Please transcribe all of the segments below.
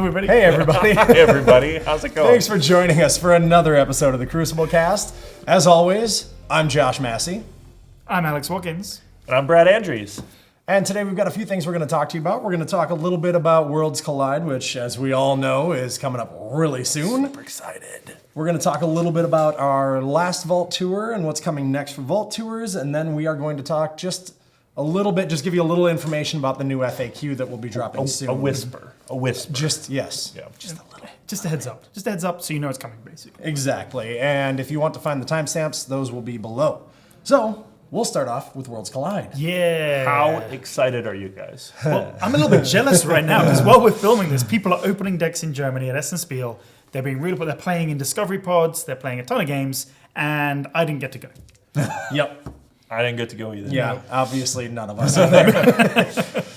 everybody. Hey, everybody. Hey, everybody. How's it going? Thanks for joining us for another episode of the Crucible Cast. As always, I'm Josh Massey. I'm Alex Watkins. And I'm Brad Andrews. And today we've got a few things we're going to talk to you about. We're going to talk a little bit about Worlds Collide, which, as we all know, is coming up really soon. Super excited. We're going to talk a little bit about our last Vault Tour and what's coming next for Vault Tours. And then we are going to talk just a little bit, just give you a little information about the new FAQ that will be dropping soon. A whisper. Just, yes. Yeah. Just a little. Just a heads up. Just a heads up so you know it's coming, basically. Exactly. And if you want to find the timestamps, those will be below. So, we'll start off with Worlds Collide. Yeah. How excited are you guys? Well, I'm a little bit jealous right now because while we're filming this, people are opening decks in Germany at Essen Spiel. They're being real, but they're playing in Discovery Pods. They're playing a ton of games, and I didn't get to go. Yep. I didn't get to go either. Yeah, obviously none of us are there.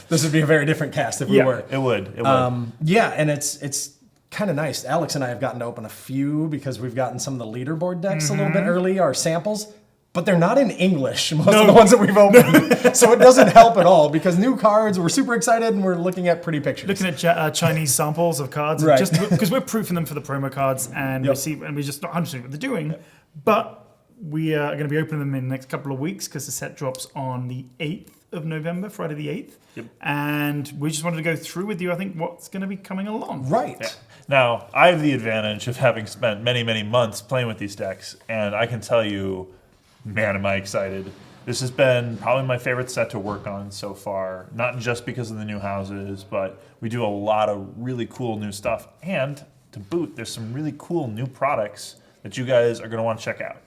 This would be a very different cast if we were. It would. It would. Yeah, and it's kind of nice. Alex and I have gotten to open a few because we've gotten some of the leaderboard decks a little bit early, our samples. But they're not in English, most of the ones that we've opened. So it doesn't help at all because new cards, we're super excited and we're looking at pretty pictures. Looking at Chinese samples of cards, Right. just because we're proofing them for the promo cards and we're just not 100% what they're doing. Yep. But we are going to be opening them in the next couple of weeks because the set drops on the 8th of November, Friday the 8th. Yep. And we just wanted to go through with you, I think, what's going to be coming along. Right. Yeah. Now, I have the advantage of having spent many, many months playing with these decks, and I can tell you, man, am I excited. This has been probably my favorite set to work on so far, not just because of the new houses, but we do a lot of really cool new stuff. And to boot, there's some really cool new products that you guys are going to want to check out.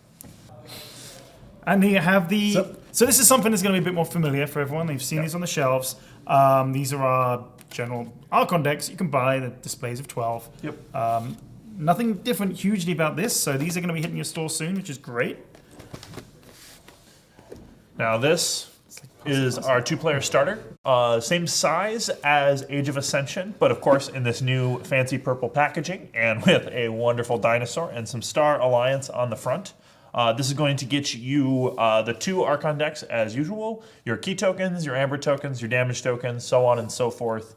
And you have the... So this is something that's going to be a bit more familiar for everyone. They've seen these on the shelves. These are our general Archon decks. You can buy the displays of 12. Yep. Nothing different hugely about this. So these are going to be hitting your store soon, which is great. Now this is our two-player starter. Same size as Age of Ascension, but of course in this new fancy purple packaging and with a wonderful dinosaur and some Star Alliance on the front. This is going to get you the two Archon decks as usual, your key tokens, your Æmber tokens, your damage tokens, so on and so forth.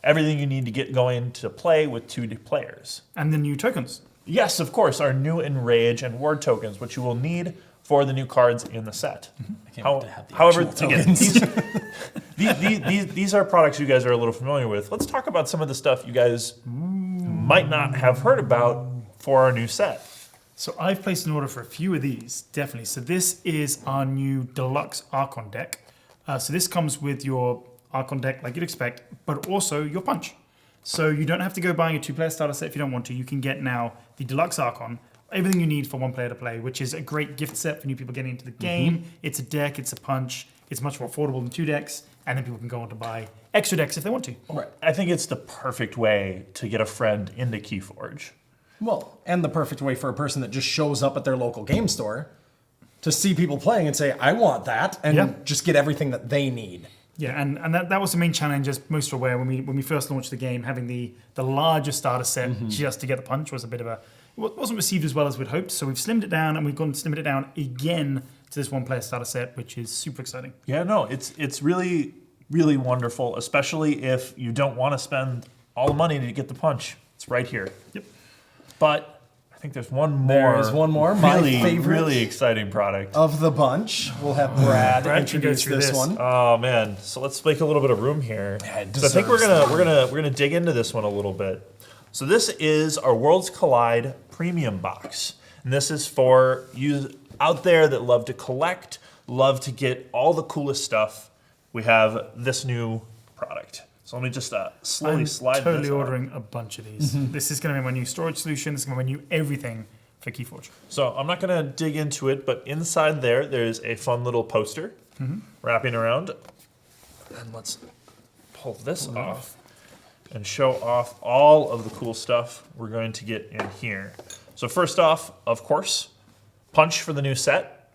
Everything you need to get going to play with two players. And the new tokens. Yes, of course, our new Enrage and Ward tokens, which you will need for the new cards in the set. I can't wait to have the However, actual again, tokens. these are products you guys are a little familiar with. Let's talk about some of the stuff you guys might not have heard about for our new set. So I've placed an order for a few of these, definitely. So this is our new Deluxe Archon deck. So this comes with your Archon deck like you'd expect, but also your punch. So you don't have to go buying a two-player starter set if you don't want to. You can get now the Deluxe Archon, everything you need for one player to play, which is a great gift set for new people getting into the game. It's a deck, it's a punch, it's much more affordable than two decks, and then people can go on to buy extra decks if they want to. Right. I think it's the perfect way to get a friend into KeyForge. Well, and the perfect way for a person that just shows up at their local game store to see people playing and say, I want that, and just get everything that they need. Yeah, and that was the main challenge, as most are aware, when we first launched the game, having the larger starter set just to get the punch was a bit of a... It wasn't received as well as we'd hoped, so we've slimmed it down, and we've gone and slimmed it down again to this one-player starter set, which is super exciting. Yeah, no, it's really, really wonderful, especially if you don't want to spend all the money to get the punch. It's right here. Yep. But I think there's one more. There is one more. My favorite really exciting product of the bunch. We'll have Brad introduce this one. Oh man! So let's make a little bit of room here. Yeah, so I think we're gonna dig into this one a little bit. So this is our Worlds Collide Premium Box, and this is for you out there that love to collect, love to get all the coolest stuff. We have this new product. So let me just slowly slide this. I'm totally ordering a bunch of these. This is going to be my new storage solution. This is going to be my new everything for KeyForge. So I'm not going to dig into it, but inside there's a fun little poster wrapping around. And let's pull this off and show off all of the cool stuff we're going to get in here. So first off, of course, punch for the new set.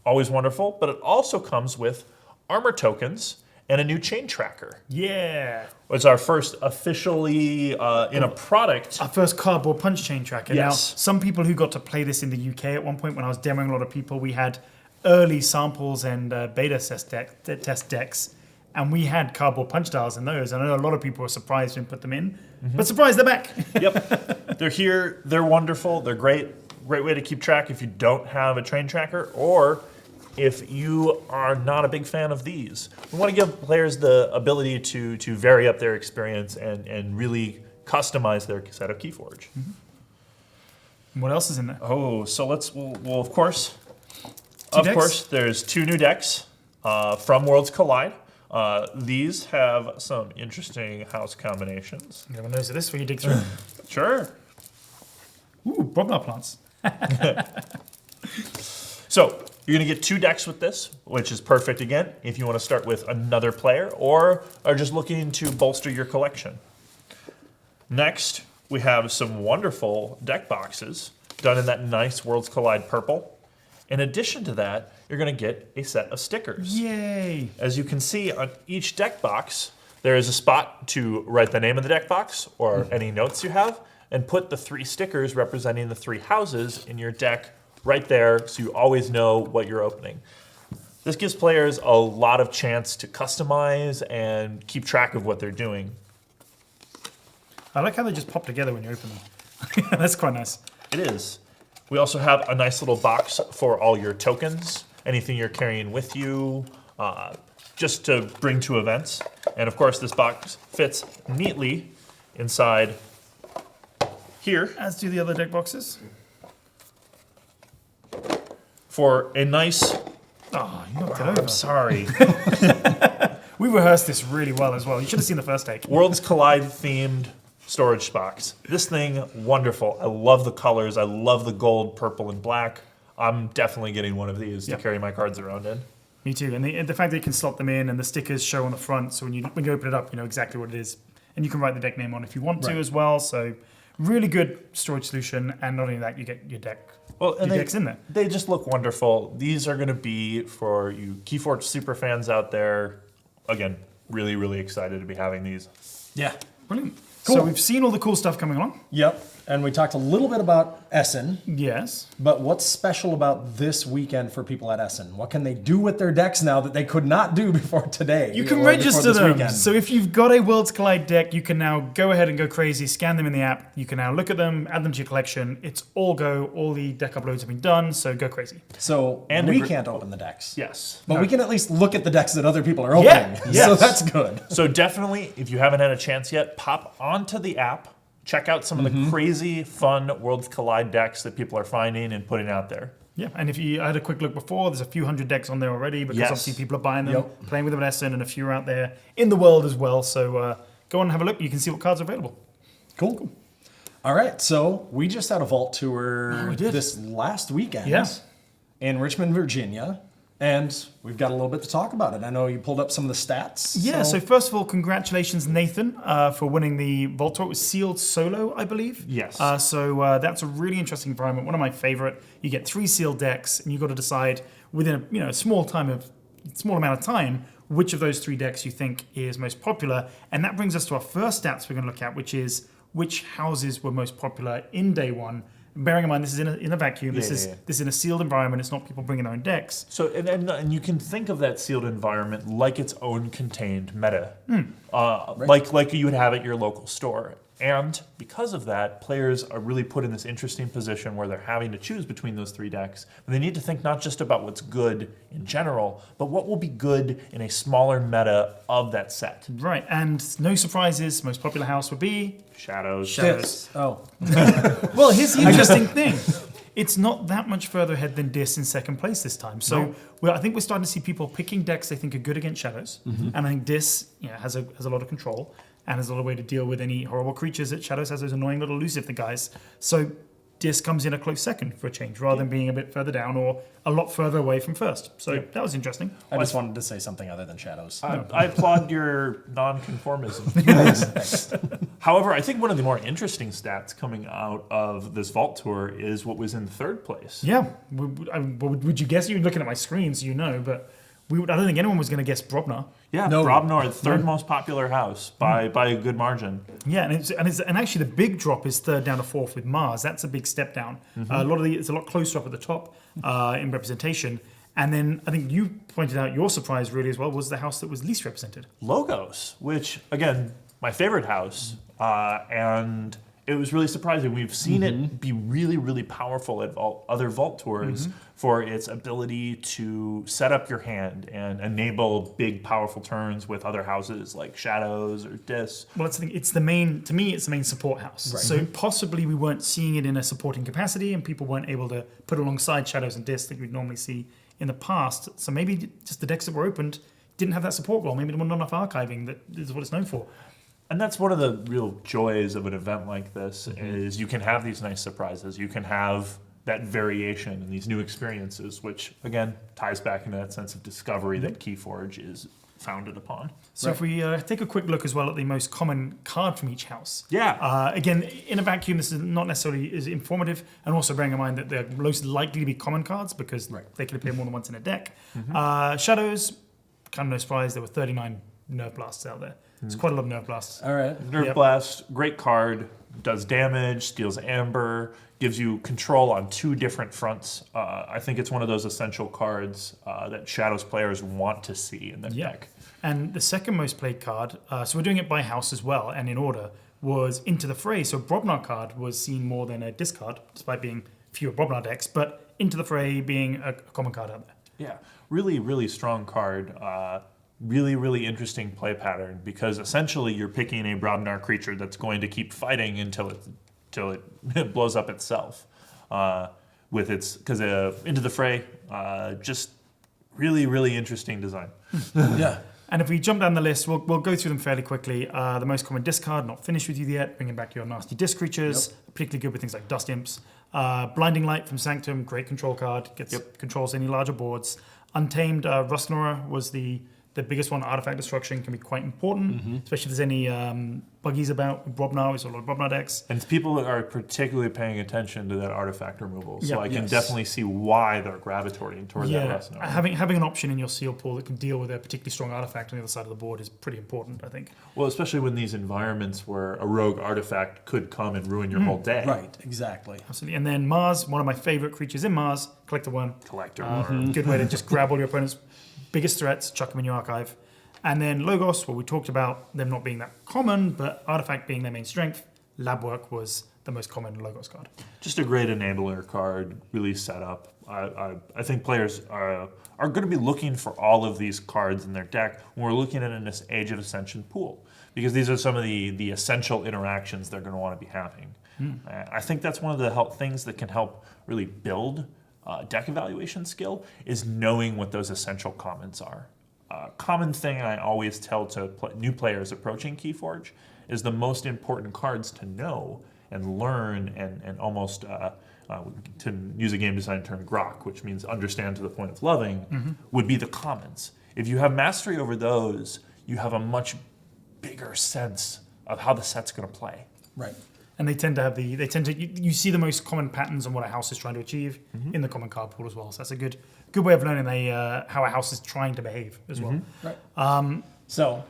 Always wonderful, but it also comes with armor tokens and a new chain tracker. Yeah. It's our first officially in a product. Our first cardboard punch chain tracker. Yes. Now, some people who got to play this in the UK at one point when I was demoing a lot of people, we had early samples and beta test decks And we had cardboard punch dials in those. And I know a lot of people were surprised when we put them in. But surprised, they're back. Yep. They're here. They're wonderful. They're great. Great way to keep track if you don't have a train tracker or if you are not a big fan of these. We want to give players the ability to vary up their experience and really customize their set of KeyForge. What else is in there? Oh, so we'll of course, decks? there's 2 new decks from Worlds Collide. These have some interesting house combinations. Everyone knows this when you dig through. Sure. Ooh, Brognar plants. So you're going to get 2 decks with this, which is perfect again if you want to start with another player or are just looking to bolster your collection. Next, we have some wonderful deck boxes done in that nice Worlds Collide purple. In addition to that, you're going to get a set of stickers. Yay! As you can see on each deck box, there is a spot to write the name of the deck box or any notes you have, and put the 3 stickers representing the 3 houses in your deck right there so you always know what you're opening. This gives players a lot of chance to customize and keep track of what they're doing. I like how they just pop together when you open them. That's quite nice. It is. We also have a nice little box for all your tokens, anything you're carrying with you, just to bring to events. And of course, this box fits neatly inside here As do the other deck boxes. for a nice... Oh, you knocked it over. I'm sorry. We rehearsed this really well as well. You should have seen the first take. Worlds Collide themed storage box. This thing, wonderful. I love the colors. I love the gold, purple, and black. I'm definitely getting one of these to carry my cards around in. Me too. And the fact that you can slot them in and the stickers show on the front, so when you open it up, you know exactly what it is. And you can write the deck name on if you want to as well. So really good storage solution. And not only that, you get your deck. Well, and Your deck's in there. They just look wonderful. These are going to be for you KeyForge super fans out there. Again, really, really excited to be having these. Yeah. Brilliant. Cool. So we've seen all the cool stuff coming along. Yep. And we talked a little bit about Essen, Yes. but what's special about this weekend for people at Essen? What can they do with their decks now that they could not do before today? You can or before register this them. weekend? So if you've got a Worlds Collide deck, you can now go ahead and go crazy, scan them in the app. You can now look at them, add them to your collection. It's all go. All the deck uploads have been done, so go crazy. So And we a gr- can't open the decks. Yes. But we can at least look at the decks that other people are opening. Yeah, So yes. that's good. So definitely, if you haven't had a chance yet, pop onto the app. Check out some of the crazy, fun Worlds Collide decks that people are finding and putting out there. Yeah, and if you I had a quick look before, there's a few hundred decks on there already because Yes. obviously people are buying them, Yep. playing with them at Essen, and a few are out there in the world as well. So go on and have a look. You can see what cards are available. Cool. All right. So we just had a vault tour we did. this last weekend Yeah. in Richmond, Virginia. And we've got a little bit to talk about it. I know you pulled up some of the stats. Yeah, so first of all, congratulations, Nathan, for winning the Vault Tour. It was sealed solo, I believe. Yes. So that's a really interesting environment, one of my favorite. You get 3 sealed decks, and you've got to decide within a small amount of time which of those 3 decks you think is most popular. And that brings us to our first stats we're going to look at, which is which houses were most popular in day one. Bearing in mind, this is in a vacuum. This is in a sealed environment. It's not people bringing their own decks. So, and you can think of that sealed environment like its own contained meta, like you would have at your local store. And because of that, players are really put in this interesting position where they're having to choose between those 3 decks. And they need to think not just about what's good in general, but what will be good in a smaller meta of that set. Right, and no surprises. Most popular house would be Shadows. Dis. Oh. Well, here's the interesting thing. It's not that much further ahead than Dis in second place this time. So I think we're starting to see people picking decks they think are good against Shadows. And I think Dis has a lot of control and has a lot of way to deal with any horrible creatures that Shadows has those annoying little elusive the guys. So Dis comes in a close second for a change, rather than being a bit further down or a lot further away from first. So that was interesting. I just wanted to say something other than Shadows. I applaud your non-conformism. However, I think one of the more interesting stats coming out of this Vault Tour is what was in 3rd place. Yeah. Would you guess? You're looking at my screen, so you know, but I don't think anyone was going to guess Brobnar. Yeah, No. Brobnar, 3rd most popular house by a good margin. Yeah, and actually the big drop is 3rd down to 4th with Mars. That's a big step down. It's a lot closer up at the top in representation. And then I think you pointed out your surprise really as well was the house that was least represented. Logos, which again, my favorite house, and it was really surprising. We've seen it be really, really powerful at other Vault Tours for its ability to set up your hand and enable big, powerful turns with other houses like Shadows or Dis. Well, it's the main, to me, it's the main support house. Right. So possibly we weren't seeing it in a supporting capacity and people weren't able to put alongside Shadows and Dis that we'd normally see in the past. So maybe just the decks that were opened didn't have that support role. Maybe there wasn't enough archiving that is what it's known for. And that's one of the real joys of an event like this is you can have these nice surprises. You can have that variation and these new experiences, which again ties back into that sense of discovery that KeyForge is founded upon. So if we take a quick look as well at the most common card from each house. Yeah. Again, in a vacuum, this is not necessarily as informative, and also bearing in mind that they're most likely to be common cards because they can appear more than once in a deck. Shadows, kind of no surprise, there were 39 Nerve Blasts out there. It's quite a lot of Nerve Blasts. All right. Nerve Blast, great card, does damage, steals Æmber, gives you control on 2 different fronts. I think it's one of those essential cards that Shadows players want to see in their deck. And the second most played card, so we're doing it by house as well and in order, was Into the Fray. So Brobnar card was seen more than a discard, despite being fewer Brobnar decks, but Into the Fray being a common card out there. Yeah, really, really strong card. Really, really interesting play pattern because essentially you're picking a Brobnar creature that's going to keep fighting until it blows up itself. With its because Into the Fray, just really, really interesting design. Yeah. And if we jump down the list, we'll go through them fairly quickly. The most common discard, not finished with you yet, bringing back your nasty disc creatures, particularly good with things like Dust Imps. Blinding Light from Sanctum, great control card, controls any larger boards. Untamed Rustgnawer was the biggest one. Artifact destruction can be quite important, especially if there's any buggies about Brobnar. We saw a lot of Brobnar decks. And people are particularly paying attention to that artifact removal, so Yeah. I can definitely see why they're gravitating toward that Rustgnawer. Having an option in your seal pool that can deal with a particularly strong artifact on the other side of the board is pretty important, I think. Well, especially when these environments where a rogue artifact could come and ruin your whole day. Right, exactly. Absolutely. And then Mars, one of my favorite creatures in Mars, Collector 1. Collector. Good way to just grab all your opponent's biggest threats, chuck them in your archive. And then Logos, well, we talked about them not being that common, but Artifact being their main strength. Lab Work was the most common Logos card. Just a great enabler card, really set up. I think players are going to be looking for all of these cards in their deck when we're looking at this Age of Ascension pool, because these are some of the essential interactions they're going to want to be having. I think that's one of the things that can help really build deck evaluation skill is knowing what those essential commons are. Common thing I always tell to new players approaching KeyForge is the most important cards to know and learn and almost, to use a game design term, grok, which means understand to the point of loving, would be the commons. If you have mastery over those, you have a much bigger sense of how the set's going to play. Right. And they tend to you see the most common patterns on what a house is trying to achieve in the common card pool as well. So that's a good way of learning how a house is trying to behave as well. Right. So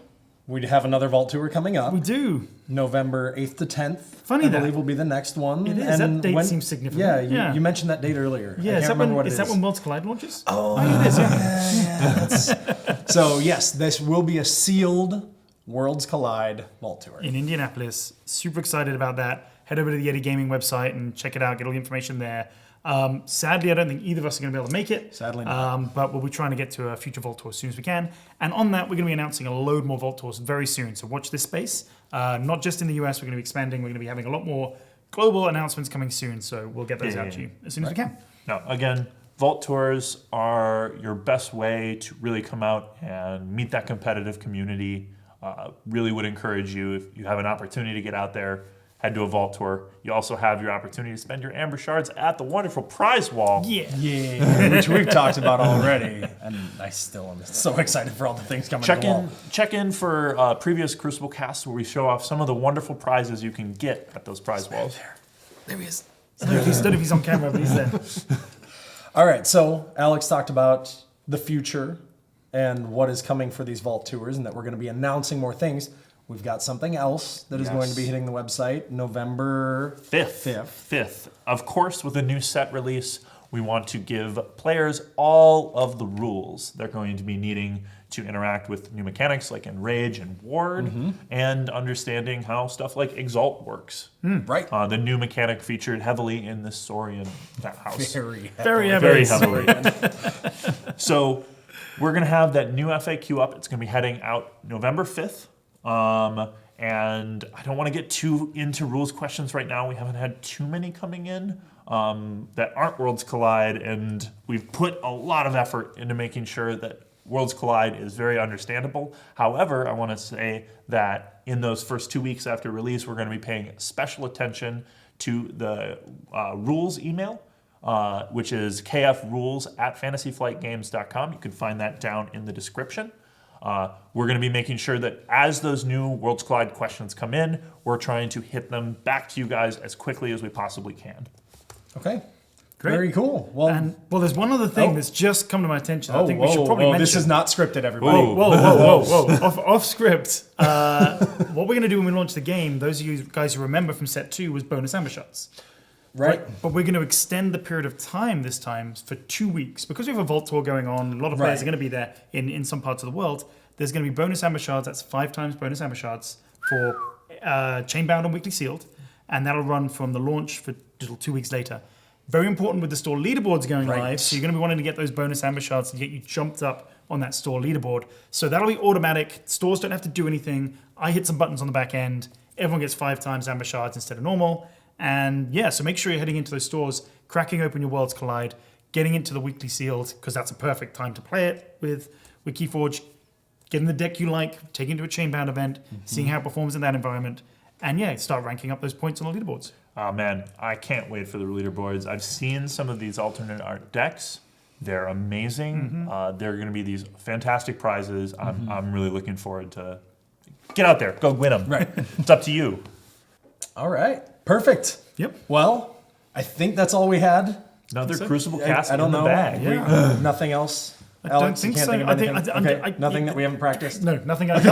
we have another Vault Tour coming up. We do. November 8th to 10th. Funny I that. believe will be the next one. It is. That date seems significant. Yeah, you mentioned that date earlier. Yeah, I can't remember what it is. Is that when Worlds Collide launches? Oh, it is, yeah. So yes, this will be a sealed Worlds Collide Vault Tour. In Indianapolis. Super excited about that. Head over to the Yeti Gaming website and check it out. Get all the information there. Sadly, I don't think either of us are going to be able to make it. Sadly not. But we'll be trying to get to a future Vault Tour as soon as we can. And on that, we're going to be announcing a load more Vault Tours very soon. So watch this space. Not just in the US, we're going to be expanding. We're going to be having a lot more global announcements coming soon. So we'll get those out to you as soon as we can. Now, again, Vault Tours are your best way to really come out and meet that competitive community. Really would encourage you, if you have an opportunity to get out there, head to a Vault Tour. You also have your opportunity to spend your Æmber shards at the wonderful prize wall. Yeah, which we've talked about already, and I still am so excited for all the things coming. Check in for previous Crucible Casts where we show off some of the wonderful prizes you can get at those prize walls. There he is. I don't know if he's on camera, but he's there. All right, so Alex talked about the future and what is coming for these Vault Tours, and that we're going to be announcing more things. We've got something else that is going to be hitting the website November 5th. Of course, with a new set release, we want to give players all of the rules they're going to be needing to interact with new mechanics like Enrage and Ward, and understanding how stuff like Exalt works. Right. The new mechanic featured heavily in the Saurian house. Very Very heavily. heavily. So we're going to have that new FAQ up. It's going to be heading out November 5th. And I don't want to get too into rules questions right now. We haven't had too many coming in that aren't Worlds Collide, and we've put a lot of effort into making sure that Worlds Collide is very understandable. However, I want to say that in those first 2 weeks after release, we're going to be paying special attention to the rules email, which is kfrules@fantasyflightgames.com. You can find that down in the description. We're going to be making sure that as those new Worlds Collide questions come in, we're trying to hit them back to you guys as quickly as we possibly can. Okay. Great. Very cool. Well, And there's one other thing that's just come to my attention. I think we should probably mention. This is not scripted, everybody. Whoa. Off script. What we're going to do when we launch the game, those of you guys who remember from set 2, was bonus Æmber shots. Right. But we're going to extend the period of time this time for 2 weeks. Because we have a Vault Tour going on, a lot of players are going to be there in some parts of the world. There's going to be bonus Æmber shards. That's 5 times bonus Æmber shards for Chainbound and Weekly Sealed. And that'll run from the launch for till 2 weeks later. Very important with the store leaderboards going live. So you're going to be wanting to get those bonus Æmber shards to get you jumped up on that store leaderboard. So that'll be automatic. Stores don't have to do anything. I hit some buttons on the back end. Everyone gets 5 times Æmber shards instead of normal. And yeah, so make sure you're heading into those stores, cracking open your Worlds Collide, getting into the Weekly Sealed, because that's a perfect time to play it with KeyForge, getting the deck you like, taking it to a Chainbound event, seeing how it performs in that environment, and yeah, start ranking up those points on the leaderboards. Oh man, I can't wait for the leaderboards. I've seen some of these alternate art decks. They're amazing. They're going to be these fantastic prizes. I'm really looking forward to get out there, go win them. Right. It's up to you. All right. Perfect. Yep. Well, I think that's all we had. Another so. Crucible Cast I don't in the know. bag. Yeah. Nothing else. I Alex, don't think you can't so. think of I think- anything? I- Okay, nothing that we haven't practiced. No, nothing was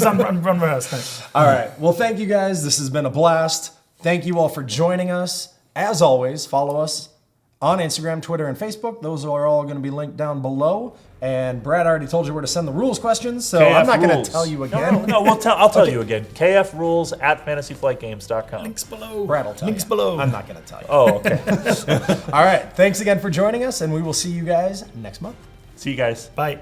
unrehearsed. No. All right. Well, thank you guys. This has been a blast. Thank you all for joining us. As always, follow us on Instagram, Twitter, and Facebook. Those are all going to be linked down below. And Brad already told you where to send the rules questions, so I'm not going to tell you again. No, I'll tell you again. kfrules@fantasyflightgames.com. Links below. Brad will tell Links you. below. I'm not going to tell you. Oh, okay. All right. Thanks again for joining us, and we will see you guys next month. See you guys. Bye.